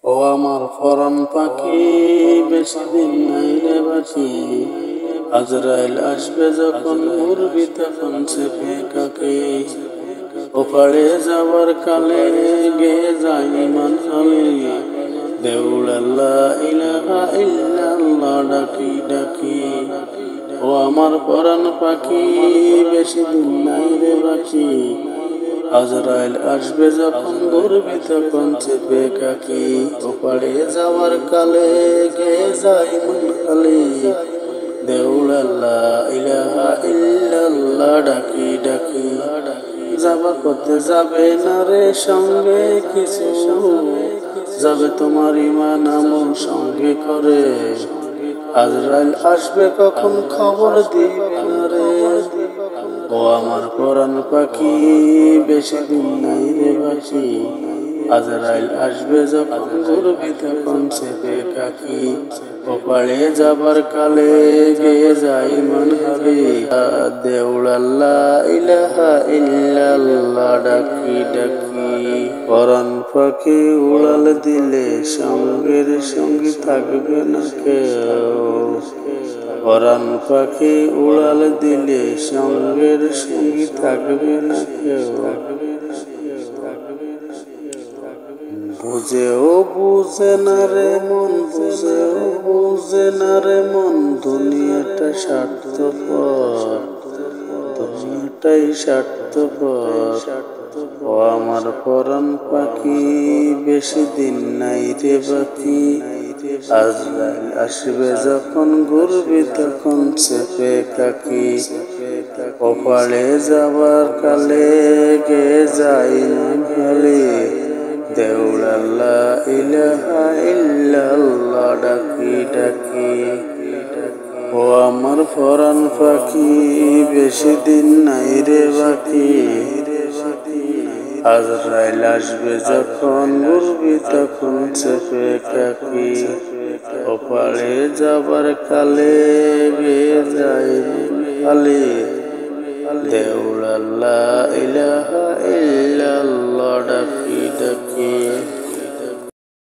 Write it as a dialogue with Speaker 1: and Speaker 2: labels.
Speaker 1: ও আমার ফরন পাখি, বেশি দিন নাই রে বাকি। আজরাইল আসবে যখন উড়বি তখন চেপে কাকে। ওপারে যাবার কালে গে যাই ইমান হালে, দেউলাল্লাহ ইলাহা ইল্লাল্লাহ ডাকি ডাকি। ও আমার পরাণ পাখি, বেশি দিন নাই রে বাকি। আজরাইল আসবে যখন ঘুরবি তখন চেপে কাকি। ওপারে যাওয়ার কালে গে যাই মন খালি, দেউলাল্লাহ ইলাহা ইল্লাল্লাহ ডাকি ডাকি। যাবার পথে যাবে না রে সঙ্গে কিছু, যাবে তোমার ইমান আমল সঙ্গে করে। আজরাইল আসবে কখন খবর দিবে না রে। ও আমার পরাণ পাখি, বেশি দিন নাই রে বাকি। আজরাইল আসবে যখন ঘুরবি তখন চেপে কাকি। ওপারে যাবার কালে গেয়ে যাই মন হালে, দেউলাল্লাহ ইলাহা ইল্লাল্লাহ ডাকি ডাকি। পরাণ পাখি উড়াল দিলে সঙ্গের সঙ্গী থাকবে না কেউ। পরাণ পাখি উড়াল দিলে সঙ্গের সঙ্গী থাকবে না কেউ। বুঝেও বুঝে না রে মন, বুঝেও বুঝে না রে মন, দুনিয়াটা স্বার্থপর, দুনিয়াটাই স্বার্থপর। ও আমার পরাণ পাখি, বেশি দিন নাই রে বাকি। আজরাইল আসবে যখন ঘুরবি তখন চেপে কাকি। ওপারে যাবার কালে গে যাই ভালে, দেউলাল্লাহ ইলাহা ইল্লাল্লাহ ডাকি ডাকি। ও আমার পরাণ পাখি, বেশি দিন নাই রে বাকি। আজরাইল আসবে যখন ঘুরবি তখন চেপে কাকি। ওপারে যাবার কালে গে যাই খালি, দেউলাল্লাহ ইলাহা ইল্লাল্লাহ ডাকি ডাকি।